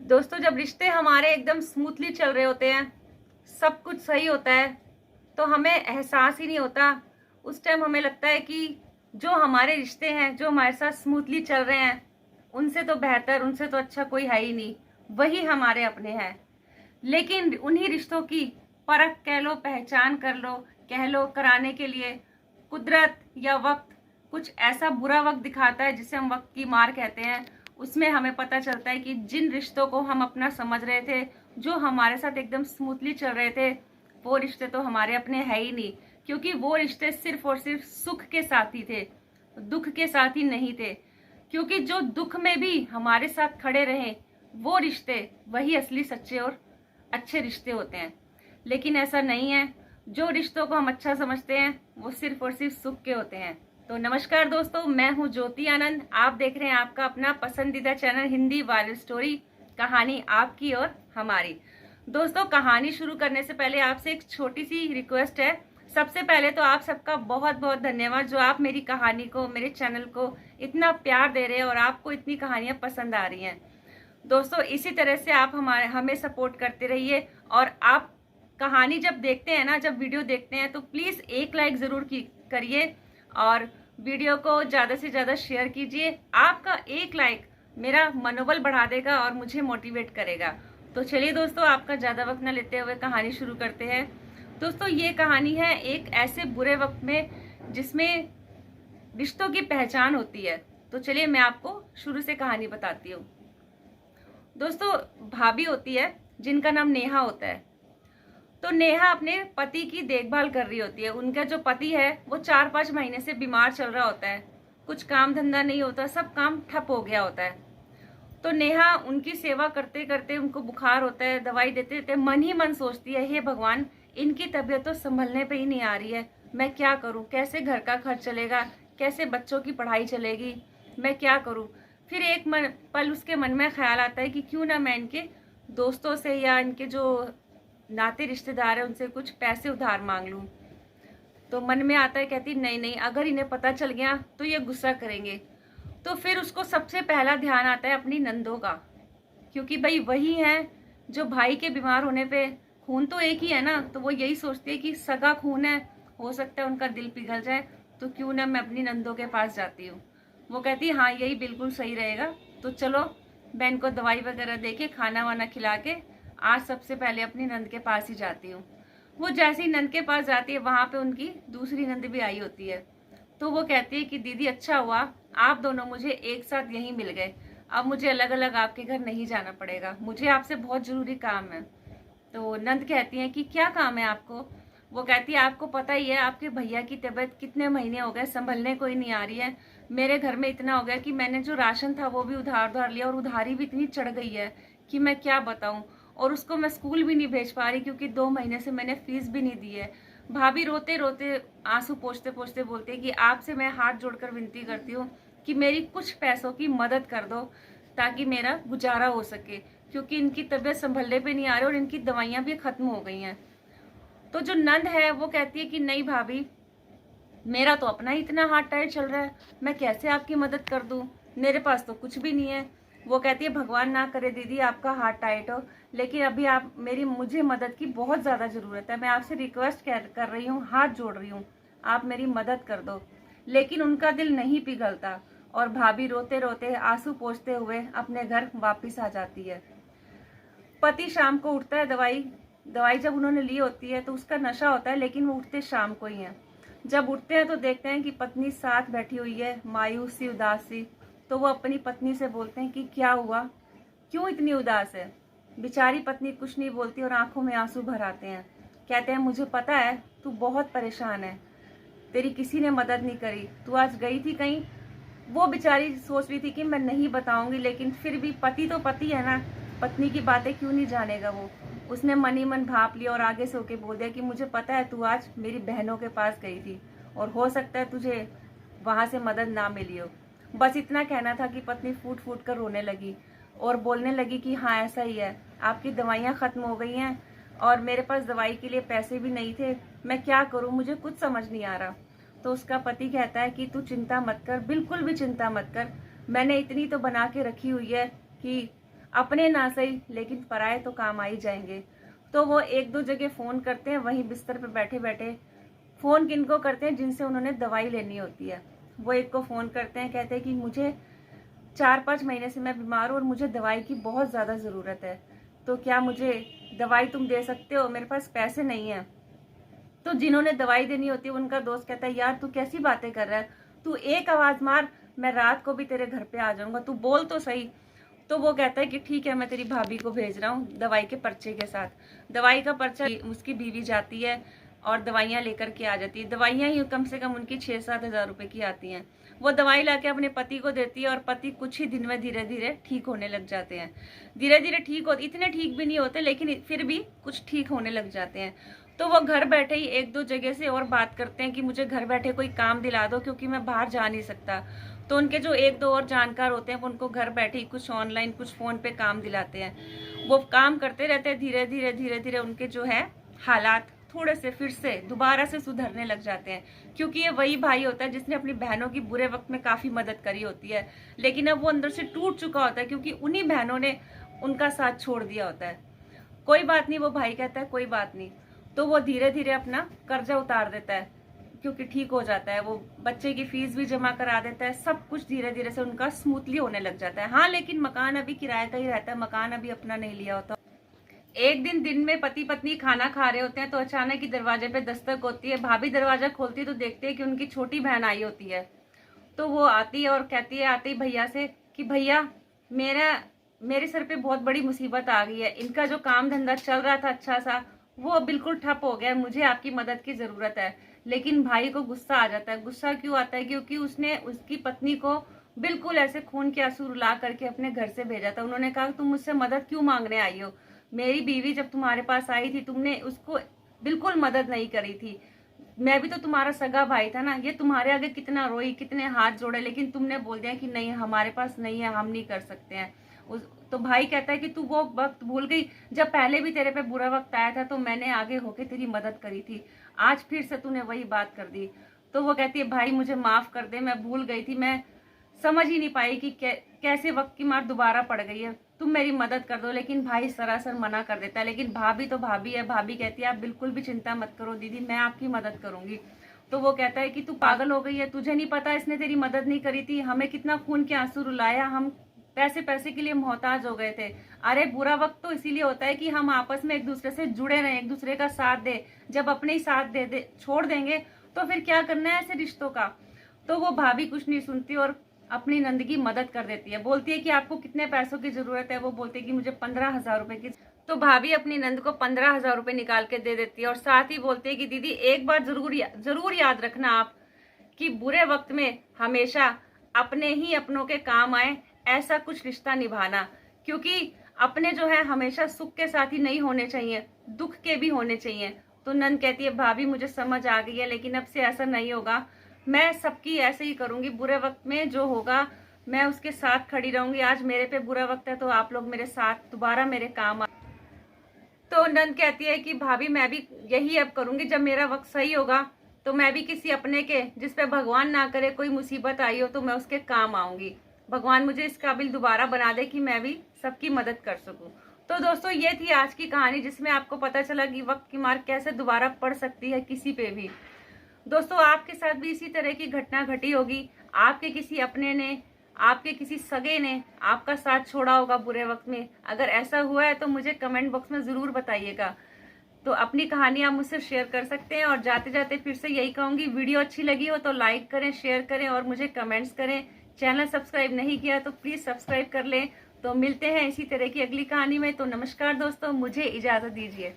दोस्तों, जब रिश्ते हमारे एकदम स्मूथली चल रहे होते हैं, सब कुछ सही होता है, तो हमें एहसास ही नहीं होता। उस टाइम हमें लगता है कि जो हमारे रिश्ते हैं, जो हमारे साथ स्मूथली चल रहे हैं, उनसे तो बेहतर, उनसे तो अच्छा कोई है ही नहीं, वही हमारे अपने हैं। लेकिन उन्हीं रिश्तों की परख कह लो, पहचान कर लो, कह लो, कराने के लिए कुदरत या वक्त कुछ ऐसा बुरा वक्त दिखाता है जिसे हम वक्त की मार कहते हैं। उसमें हमें पता चलता है कि जिन रिश्तों को हम अपना समझ रहे थे, जो हमारे साथ एकदम स्मूथली चल रहे थे, वो रिश्ते तो हमारे अपने है ही नहीं। क्योंकि वो रिश्ते सिर्फ और सिर्फ सुख के साथ ही थे, दुख के साथ ही नहीं थे। क्योंकि जो दुख में भी हमारे साथ खड़े रहे, वो रिश्ते वही असली सच्चे और अच्छे रिश्ते होते हैं। लेकिन ऐसा नहीं है। जो रिश्तों को हम अच्छा समझते हैं, वो सिर्फ और सिर्फ सुख के होते हैं। तो नमस्कार दोस्तों, मैं हूं ज्योति आनंद। आप देख रहे हैं आपका अपना पसंदीदा चैनल हिंदी वायरल स्टोरी, कहानी आपकी और हमारी। दोस्तों, कहानी शुरू करने से पहले आपसे एक छोटी सी रिक्वेस्ट है। सबसे पहले तो आप सबका बहुत बहुत धन्यवाद, जो आप मेरी कहानी को, मेरे चैनल को इतना प्यार दे रहे हैं और आपको इतनी कहानियां पसंद आ रही हैं। दोस्तों, इसी तरह से आप हमें सपोर्ट करते रहिए। और आप कहानी जब देखते हैं ना, जब वीडियो देखते हैं, तो प्लीज़ एक लाइक ज़रूर करिए और वीडियो को ज़्यादा से ज़्यादा शेयर कीजिए। आपका एक लाइक मेरा मनोबल बढ़ा देगा और मुझे मोटिवेट करेगा। तो चलिए दोस्तों, आपका ज़्यादा वक्त न लेते हुए कहानी शुरू करते हैं। दोस्तों, ये कहानी है एक ऐसे बुरे वक्त में जिसमें रिश्तों की पहचान होती है। तो चलिए मैं आपको शुरू से कहानी बताती हूँ। दोस्तों, भाभी होती है जिनका नाम नेहा होता है। तो नेहा अपने पति की देखभाल कर रही होती है। उनका जो पति है वो 4-5 महीने से बीमार चल रहा होता है। कुछ काम धंधा नहीं होता, सब काम ठप हो गया होता है। तो नेहा उनकी सेवा करते करते, उनको बुखार होता है, दवाई देते देते मन ही मन सोचती है, हे भगवान, इनकी तबीयत तो संभलने पे ही नहीं आ रही है। मैं क्या करूं? कैसे घर का खर्च चलेगा? कैसे बच्चों की पढ़ाई चलेगी? मैं क्या करूं? फिर एक पल उसके मन में ख्याल आता है कि क्यों ना मैं इनके दोस्तों से या इनके जो नाते रिश्तेदार है उनसे कुछ पैसे उधार मांग लूं। तो मन में आता है, कहती नहीं नहीं, अगर इन्हें पता चल गया तो ये गुस्सा करेंगे। तो फिर उसको सबसे पहला ध्यान आता है अपनी नंदों का। क्योंकि भाई वही है जो भाई के बीमार होने पे, खून तो एक ही है ना, तो वो यही सोचती है कि सगा खून है, हो सकता है उनका दिल पिघल जाए, तो क्यों ना मैं अपनी नंदों के पास जाती हूँ। वो कहती है हाँ, यही बिल्कुल सही रहेगा। तो चलो, मैं इनको दवाई वगैरह दे के, खाना वाना खिला के आज सबसे पहले अपनी नंद के पास ही जाती हूँ। वो जैसे ही नंद के पास जाती है, वहाँ पे उनकी दूसरी नंद भी आई होती है। तो वो कहती है कि दीदी, अच्छा हुआ आप दोनों मुझे एक साथ यहीं मिल गए। अब मुझे अलग अलग आपके घर नहीं जाना पड़ेगा, मुझे आपसे बहुत ज़रूरी काम है। तो नंद कहती है कि क्या काम है आपको? वो कहती है आपको पता ही है, आपके भैया की तबीयत कितने महीने हो गए संभलने को ही नहीं आ रही है। मेरे घर में इतना हो गया कि मैंने जो राशन था वो भी उधार उधार लिया, और उधारी भी इतनी चढ़ गई है कि मैं क्या बताऊं। और उसको मैं स्कूल भी नहीं भेज पा रही क्योंकि 2 महीने से मैंने फीस भी नहीं दी है। भाभी रोते रोते, आंसू पोंछते पोंछते बोलते कि आपसे मैं हाथ जोड़कर विनती करती हूँ कि मेरी कुछ पैसों की मदद कर दो, ताकि मेरा गुजारा हो सके। क्योंकि इनकी तबीयत संभलने पे नहीं आ रही और इनकी दवाइयाँ भी खत्म हो गई हैं। तो जो नंद है वो कहती है कि नहीं भाभी, मेरा तो अपना ही इतना हाथ टाइट चल रहा है, मैं कैसे आपकी मदद कर दूं? मेरे पास तो कुछ भी नहीं है। वो कहती है भगवान ना करे दीदी आपका हाथ टाइट हो, लेकिन अभी आप मुझे मदद की बहुत ज़्यादा ज़रूरत है। मैं आपसे रिक्वेस्ट कर रही हूँ, हाथ जोड़ रही हूँ, आप मेरी मदद कर दो। लेकिन उनका दिल नहीं पिघलता और भाभी रोते रोते, आंसू पोंछते हुए अपने घर वापिस आ जाती है। पति शाम को उठता है, दवाई जब उन्होंने ली होती है तो उसका नशा होता है, लेकिन वो उठते शाम को ही हैं। जब उठते हैं तो देखते हैं कि पत्नी साथ बैठी हुई है, मायूस सी, उदास सी। तो वो अपनी पत्नी से बोलते हैं कि क्या हुआ, क्यों इतनी उदास है? बेचारी पत्नी कुछ नहीं बोलती और आंखों में आंसू भर आते हैं। कहते हैं मुझे पता है तू बहुत परेशान है, तेरी किसी ने मदद नहीं करी, तू आज गई थी कहीं। वो बेचारी सोच रही थी कि मैं नहीं बताऊंगी, लेकिन फिर भी पति तो पति है ना, पत्नी की बातें क्यों नहीं जानेगा वो। उसने मन ही मन भाप लिया और आगे से होके बोल दिया कि मुझे पता है तू आज मेरी बहनों के पास गई थी और हो सकता है तुझे वहां से मदद ना मिली हो। बस इतना कहना था कि पत्नी फूट फूट कर रोने लगी और बोलने लगी कि हाँ ऐसा ही है, आपकी दवाइयाँ खत्म हो गई हैं और मेरे पास दवाई के लिए पैसे भी नहीं थे, मैं क्या करूँ, मुझे कुछ समझ नहीं आ रहा। तो उसका पति कहता है कि तू चिंता मत कर, बिल्कुल भी चिंता मत कर, मैंने इतनी तो बना के रखी हुई है कि अपने ना सही लेकिन पराए तो काम आ ही जाएंगे। तो वो एक दो जगह फ़ोन करते हैं, वहीं बिस्तर पे बैठे बैठे। फ़ोन किनको करते हैं? जिनसे उन्होंने दवाई लेनी होती है। वो एक को फ़ोन करते हैं, कहते हैं कि मुझे 4-5 महीने से मैं बीमार हूँ और मुझे दवाई की बहुत ज़्यादा ज़रूरत है, तो क्या मुझे दवाई तुम दे सकते हो? मेरे पास पैसे नहीं है। तो जिन्होंने दवाई देनी होती है उनका दोस्त कहता है, यार तू कैसी बातें कर रहा है, तू एक आवाज़ मार, मैं रात को भी तेरे घर पे आ जाऊंगा, तू बोल तो सही। तो वो कहता है कि ठीक है, मैं तेरी भाभी को भेज रहा हूँ दवाई के पर्चे के साथ। दवाई का पर्चा उसकी बीवी जाती है और दवाइयाँ लेकर के आ जाती है। दवाइयाँ ही कम से कम उनकी 6-7 हज़ार रुपये की आती हैं। वो दवाई लाके अपने पति को देती है और पति कुछ ही दिन में धीरे धीरे ठीक होने लग जाते हैं। धीरे धीरे ठीक होते, इतने ठीक भी नहीं होते लेकिन फिर भी कुछ ठीक होने लग जाते हैं। तो वो घर बैठे ही एक दो जगह से और बात करते हैं कि मुझे घर बैठे कोई काम दिला दो, क्योंकि मैं बाहर जा नहीं सकता। तो उनके जो एक दो और जानकार होते हैं वो उनको घर बैठे ही कुछ ऑनलाइन कुछ फ़ोन पे काम दिलाते हैं। वो काम करते रहते हैं, धीरे धीरे उनके जो है हालात थोड़े से फिर से दोबारा से सुधरने लग जाते हैं। क्योंकि ये वही भाई होता है जिसने अपनी बहनों की बुरे वक्त में काफ़ी मदद करी होती है, लेकिन अब वो अंदर से टूट चुका होता है क्योंकि उन्हीं बहनों ने उनका साथ छोड़ दिया होता है। कोई बात नहीं, वो भाई कहता है कोई बात नहीं। तो वो धीरे धीरे अपना कर्जा उतार देता है, क्योंकि ठीक हो जाता है। वो बच्चे की फीस भी जमा करा देता है, सब कुछ धीरे धीरे से उनका स्मूथली होने लग जाता है। हाँ, लेकिन मकान अभी किराए का ही रहता है, मकान अभी अपना नहीं लिया होता। एक दिन में पति पत्नी खाना खा रहे होते हैं तो अचानक ही दरवाजे पे दस्तक होती है। भाभी दरवाजा खोलती है तो देखते हैं कि उनकी छोटी बहन आई होती है। तो वो आती है और कहती है आते ही भैया से कि भैया, मेरे सर पे बहुत बड़ी मुसीबत आ गई है। इनका जो काम धंधा चल रहा था अच्छा सा, वो बिल्कुल ठप हो गया है। मुझे आपकी मदद की जरूरत है। लेकिन भाई को गुस्सा आ जाता है। गुस्सा क्यों आता है? क्योंकि उसने उसकी पत्नी को बिल्कुल ऐसे खून के आंसू रुला करके अपने घर से भेजा था। उन्होंने कहा तुम मुझसे मदद क्यों मांगने आई हो? मेरी बीवी जब तुम्हारे पास आई थी तुमने उसको बिल्कुल मदद नहीं करी थी। मैं भी तो तुम्हारा सगा भाई था ना। ये तुम्हारे आगे कितना रोई, कितने हाथ जोड़े, लेकिन तुमने बोल दिया कि नहीं, हमारे पास नहीं है, हम नहीं कर सकते हैं। तो भाई कहता है कि तू वो वक्त भूल गई जब पहले भी तेरे पे बुरा वक्त आया था तो मैंने आगे होके तेरी मदद करी थी। आज फिर से तूने वही बात कर दी। तो वो कहती है भाई मुझे माफ कर दे, मैं भूल गई थी, मैं समझ ही नहीं पाई कि कैसे वक्त की मार दोबारा पड़ गई है, तुम मेरी मदद कर दो। लेकिन भाई सरासर मना कर देता है। लेकिन भाभी तो भाभी है। भाभी कहती है आप बिल्कुल भी चिंता मत करो दीदी, मैं आपकी मदद करूंगी। तो वो कहता है कि तू पागल हो गई है, तुझे नहीं पता इसने तेरी मदद नहीं करी थी, हमें कितना खून के आंसू रुलाया, हम पैसे के लिए मोहताज हो गए थे। अरे बुरा वक्त तो इसीलिए होता है कि हम आपस में एक दूसरे से जुड़े रहें, एक दूसरे का साथ दे। जब अपने ही साथ दे छोड़ देंगे तो फिर क्या करना है ऐसे रिश्तों का। तो वो भाभी कुछ नहीं सुनती और अपनी नंद की मदद कर देती है। बोलती है कि आपको कितने पैसों की जरूरत है? वो बोलती है कि मुझे 15,000 रुपए की। तो भाभी अपनी नंद को 15,000 रुपए निकाल के दे देती है और साथ ही बोलती है कि दीदी एक बार जरूर याद रखना आप कि बुरे वक्त में हमेशा अपने ही अपनों के काम आए, ऐसा कुछ रिश्ता निभाना। क्योंकि अपने जो है हमेशा सुख के साथ ही नहीं होने चाहिए, दुख के भी होने चाहिए। तो नंद कहती है भाभी मुझे समझ आ गई है, लेकिन अब से ऐसा नहीं होगा, मैं सबकी ऐसे ही करूंगी। बुरे वक्त में जो होगा मैं उसके साथ खड़ी रहूंगी। आज मेरे पे बुरा वक्त है तो आप लोग मेरे साथ दोबारा मेरे काम आ। तो नंद कहती है कि भाभी मैं भी यही अब करूंगी, जब मेरा वक्त सही होगा तो मैं भी किसी अपने के, जिस पे भगवान ना करे कोई मुसीबत आई हो, तो मैं उसके काम आऊंगी। भगवान मुझे इस काबिल दोबारा बना दे कि मैं भी सबकी मदद कर सकूं। तो दोस्तों ये थी आज की कहानी, जिसमें आपको पता चला कि वक्त की मार कैसे दोबारा पड़ सकती है किसी पे भी। दोस्तों आपके साथ भी इसी तरह की घटना घटी होगी, आपके किसी अपने ने, आपके किसी सगे ने आपका साथ छोड़ा होगा बुरे वक्त में। अगर ऐसा हुआ है तो मुझे कमेंट बॉक्स में जरूर बताइएगा। तो अपनी कहानी आप मुझसे शेयर कर सकते हैं। और जाते जाते फिर से यही कहूंगी, वीडियो अच्छी लगी हो तो लाइक करें, शेयर करें और मुझे कमेंट्स करें। चैनल सब्सक्राइब नहीं किया तो प्लीज सब्सक्राइब कर लें। तो मिलते हैं इसी तरह की अगली कहानी में। तो नमस्कार दोस्तों, मुझे इजाजत दीजिए।